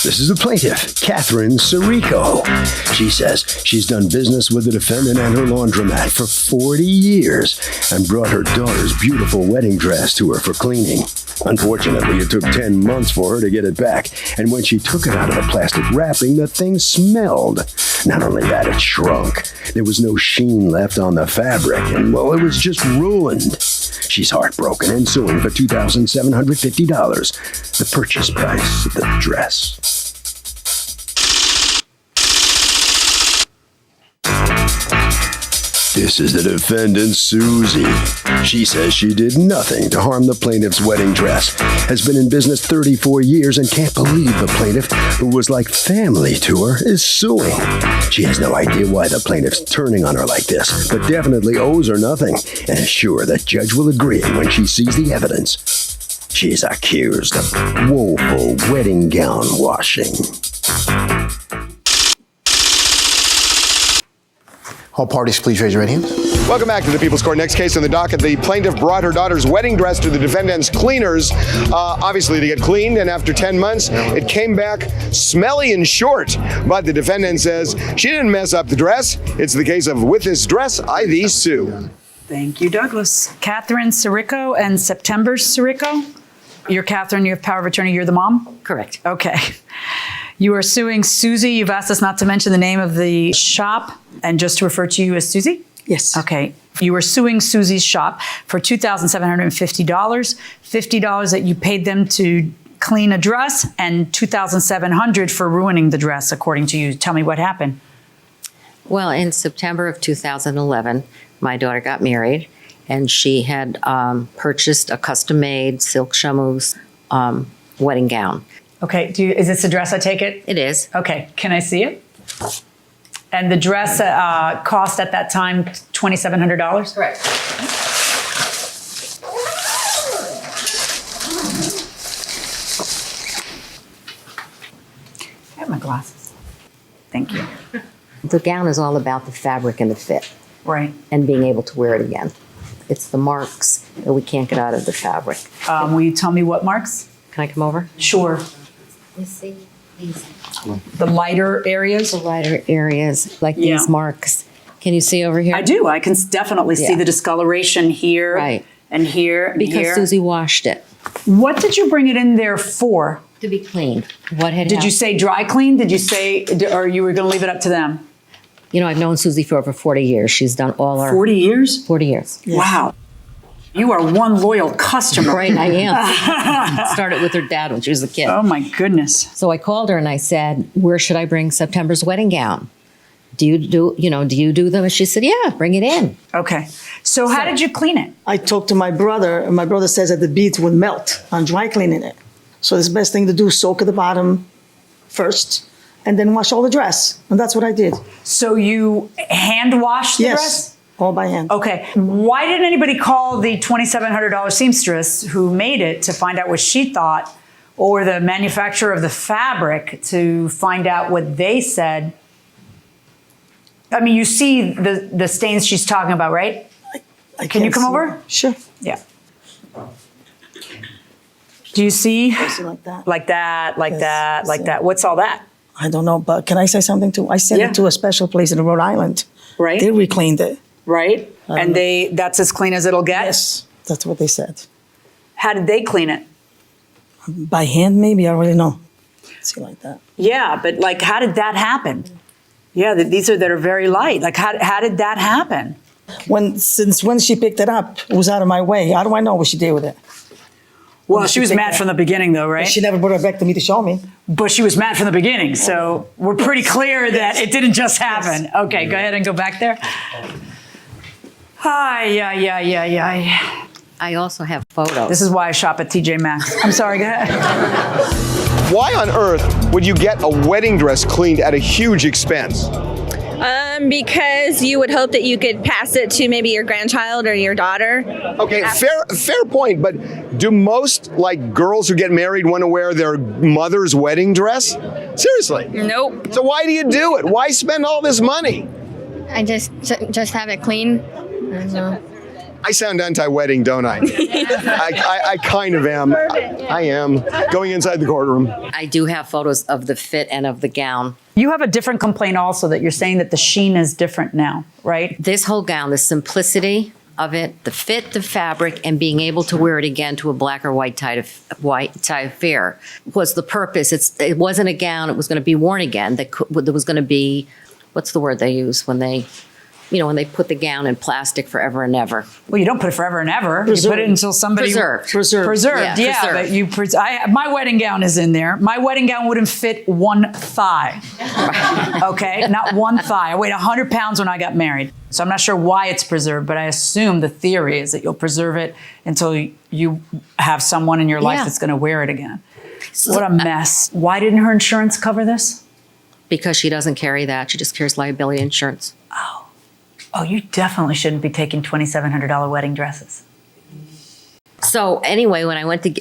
This is the plaintiff, Catherine Sirico. She says she's done business with the defendant and her laundromat for 40 years and brought her daughter's beautiful wedding dress to her for cleaning. Unfortunately, it took 10 months for her to get it back, and when she took it out of the plastic wrapping, the thing smelled. Not only that, it shrunk. There was no sheen left on the fabric, and, well, it was just ruined. She's heartbroken and suing for $2,750, the purchase price of the dress. This is the defendant, Susie. She says she did nothing to harm the plaintiff's wedding dress, has been in business 34 years and can't believe the plaintiff, who was like family to her, is suing. She has no idea why the plaintiff's turning on her like this, but definitely owes her nothing and is sure the judge will agree when she sees the evidence. She is accused of woeful wedding gown washing. All parties, please raise your right hands. Welcome back to the People's Court. Next case on the docket, the plaintiff brought her daughter's wedding dress to the defendant's cleaners, obviously to get cleaned, and after 10 months, it came back smelly and short. But the defendant says she didn't mess up the dress. It's the case of with this dress, I thee sue. Thank you, Douglas. Catherine Sirico and September Sirico. You're Catherine, you have power of attorney, you're the mom? Correct. Okay. You are suing Susie. You've asked us not to mention the name of the shop and just to refer to you as Susie? Yes. Okay. You are suing Susie's shop for $2,750, $50 that you paid them to clean a dress, and $2,700 for ruining the dress, according to you. Tell me what happened. Well, in September of 2011, my daughter got married, and she had purchased a custom-made silk chamois wedding gown. Okay. Is this a dress, I take it? It is. Okay. Can I see it? And the dress cost at that time $2,700? Correct. I have my glasses. Thank you. The gown is all about the fabric and the fit. Right. And being able to wear it again. It's the marks that we can't get out of the fabric. Will you tell me what marks? Can I come over? Sure. You see these? The lighter areas? The lighter areas, like these marks. Can you see over here? I do. I can definitely see the discoloration here. Right. And here and because here. Susie washed it. What did you bring it in there for? To be cleaned. What had Did you say dry clean? Did you say, or you were going to leave it up to them? You know, I've known Susie for over 40 years. She's done all our... 40 years? 40 years. Yes. Wow. You are one loyal customer. Right, I am. Started with her dad when she was a kid. Oh my goodness. So I called her and I said, where should I bring September's wedding gown? Do you do them? And she said, yeah, bring it in. Okay. So how did you clean it? I talked to my brother, and my brother says that the beads would melt on dry cleaning it. So the best thing to do, soak at the bottom first, and then wash all the dress. And that's what I did. So you hand washed the dress? All by hand. Okay. Why didn't anybody call the $2,700 seamstress who made it to find out what she thought, or the manufacturer of the fabric to find out what they said? I mean, you see the stains she's talking about, right? Can you come over? Sure. Yeah. Do you see? Like that. Like that, like that, like that. What's all that? I don't know, but can I say something too? I sent it to a special place in Rhode Island. Right. They recleaned it. Right? And that's as clean as it'll get? Yes, that's what they said. How did they clean it? By hand, maybe, I don't really know. See, like that. Yeah, but like, how did that happen? Yeah, these are that are very light. Like, how did that happen? Since when she picked it up, it was out of my way. How do I know what she did with it? Well, she was mad from the beginning, though, right? She never brought it back to me to show me. But she was mad from the beginning, so we're pretty clear that it didn't just happen. Yes. Okay, go ahead and go back there. Hi. I also have photos. This is why I shop at TJ Maxx. I'm sorry, go ahead. Why on earth would you get a wedding dress cleaned at a huge expense? Because you would hope that you could pass it to maybe your grandchild or your daughter. Okay, fair point, but do most girls who get married want to wear their mother's wedding dress? Seriously? Nope. So why do you do it? Why spend all this money? I just have it clean. I sound anti-wedding, don't I? I kind of am. I am. Going inside the courtroom. I do have photos of the fit and of the gown. You have a different complaint also that you're saying that the sheen is different now, right? This whole gown, the simplicity of it, the fit, the fabric, and being able to wear it again to a black or white tie affair was the purpose. It wasn't a gown. It was going to be worn again. There was going to be, what's the word they use when they, when they put the gown in plastic forever and ever. Well, you don't put it forever and ever. Preserved. You put it until somebody Preserved. Preserved. Yeah, But you. My wedding gown is in there. My wedding gown wouldn't fit one thigh. Okay, not one thigh. I weighed 100 pounds when I got married, so I'm not sure why it's preserved. But I assume the theory is that you'll preserve it until you have someone in your life that's going to wear it again. What a mess. Why didn't her insurance cover this? Because she doesn't carry that. She just carries liability insurance. Oh, you definitely shouldn't be taking $2,700 wedding dresses. So anyway, when I went to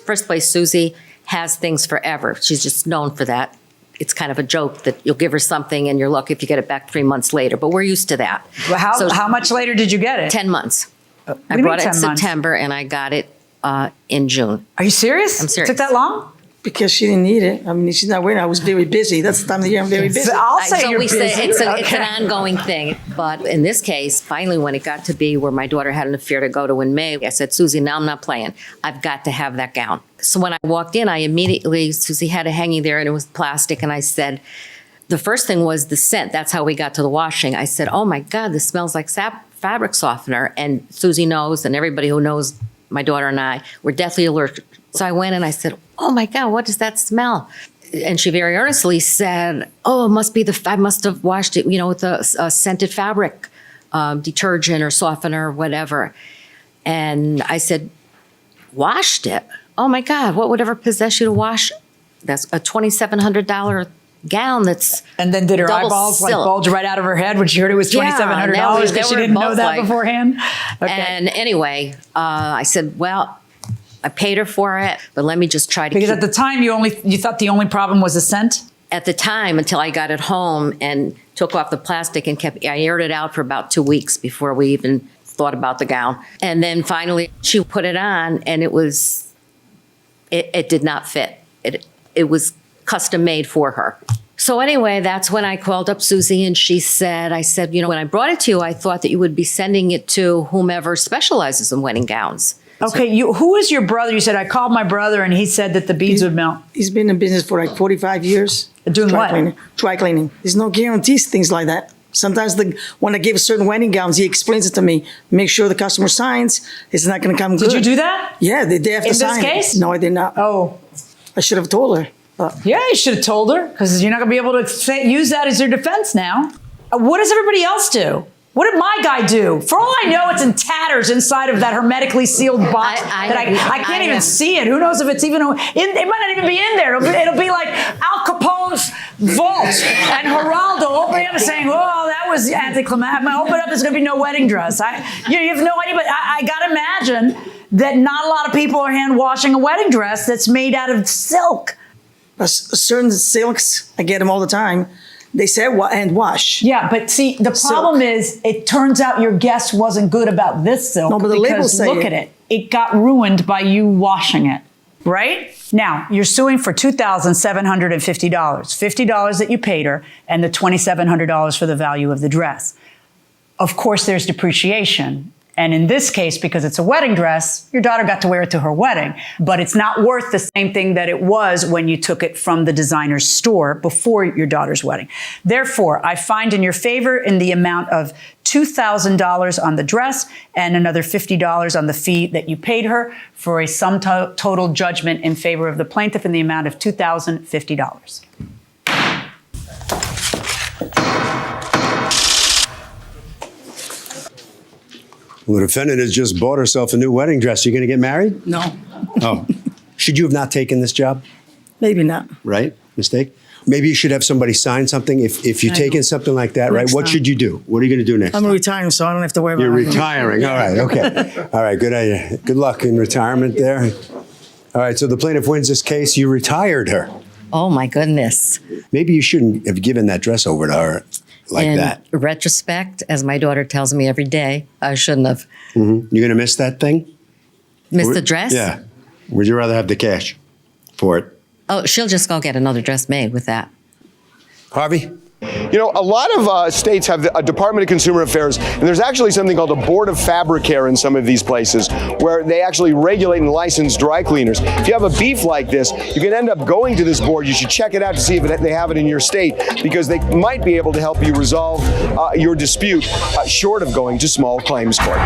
first place, Susie has things forever. She's just known for that. It's kind of a joke that you'll give her something and you're lucky if you get it back 3 months later. But we're used to that. Well, how much later did you get it? 10 months. What I do you brought mean it in 10 months? September and I got it in June. Are you serious? I'm serious. Took that long? Because she didn't need it. I mean, she's not wearing it. I was very busy. That's the time of the year I'm very busy. I'll say So you're we say busy. it's an Okay. ongoing thing. But in this case, finally, when it got to be where my daughter had an affair to go to in May, I said, Susie, now I'm not playing. I've got to have that gown. So when I walked in, Susie had it hanging there and it was plastic. And I said, the first thing was the scent. That's how we got to the washing. I said, oh my God, this smells like fabric softener. And Susie knows, and everybody who knows my daughter and I, we're deathly allergic. So I went and I said, oh my God, what does that smell? And she very earnestly said, oh, it must be I must have washed it, with a scented fabric detergent or softener or whatever. And I said, washed it? Oh my God, what would ever possess you to wash? That's a $2,700 gown that's And then did her double eyeballs like silk. bulge right out of her head when she heard it was $2,700 Yeah, because they she were didn't know both that like- beforehand? Okay. And anyway, I said, well, I paid her for it, but let me just try to Because keep at the time you thought the only problem was the scent? at the time until I got it home and took off the plastic and I aired it out for about 2 weeks before we even thought about the gown. And then finally she put it on and it did not fit. It was custom made for her. So anyway, that's when I called up Susie and I said, when I brought it to you, I thought that you would be sending it to whomever specializes in wedding gowns. Okay, who is your brother? You said, I called my brother and he said that the beads would melt. He's been in business for like 45 years. Doing Dry what? Cleaning. Dry cleaning. There's no guarantees, things like that. Sometimes when I give certain wedding gowns, he explains it to me. Make sure the customer signs. It's not going to come good. Did you do that? Yeah, they have to In sign this case? it. No, I did not. Oh, I should have told her. yeah, you should have told her because you're not going to be able to use that as your defense now. What does everybody else do? What did my guy do? For all I know, it's in tatters inside of that hermetically sealed box I can't even see it. Who knows if it's even it might not even be in there. It'll be like Al Capone's vault and Geraldo opening up and saying, "Oh, that was anticlimactic." I'm gonna open up. There's gonna be no wedding dress. You have no idea, but I gotta imagine that not a lot of people are hand washing a wedding dress that's made out of silk. Certain silks, I get them all the time. They say hand wash. Yeah, but see, the problem is, it turns out your guess wasn't good about this silk. No, but the labels say look it. at it. It got ruined by you washing it, right? Now, you're suing for $2,750. $50 that you paid her and the $2,700 for the value of the dress. Of course, there's depreciation. And in this case, because it's a wedding dress, your daughter got to wear it to her wedding. But it's not worth the same thing that it was when you took it from the designer's store before your daughter's wedding. Therefore, I find in your favor in the amount of $2,000 on the dress and another $50 on the fee that you paid her for a sum total judgment in favor of the plaintiff in the amount of $2,050. Well, the defendant has just bought herself a new wedding dress. You going to get married? No, Oh. Should you have not taken this job? maybe not. Right? Mistake? Maybe you should have somebody sign something. If you're I taking know. something like that, right? Next What time. should you do? What are you going to do next? I'm retiring, so I don't have to worry about You're it. retiring. All right. Okay. All right. Good idea. Good luck in retirement there. All right. So the plaintiff wins this case. You retired her. Oh my goodness. Maybe you shouldn't have given that dress over to her. like In that. retrospect, as my daughter tells me every day, I shouldn't have. You're going to miss that thing? Missed the dress? Yeah. Would you rather have the cash for it? Oh, she'll just go get another dress made with that. Harvey? You know, a lot of states have a Department of Consumer Affairs, and there's actually something called a Board of Fabric Care in some of these places where they actually regulate and license dry cleaners. If you have a beef like this, you can end up going to this board. You should check it out to see if they have it in your state, because they might be able to help you resolve your dispute short of going to small claims court.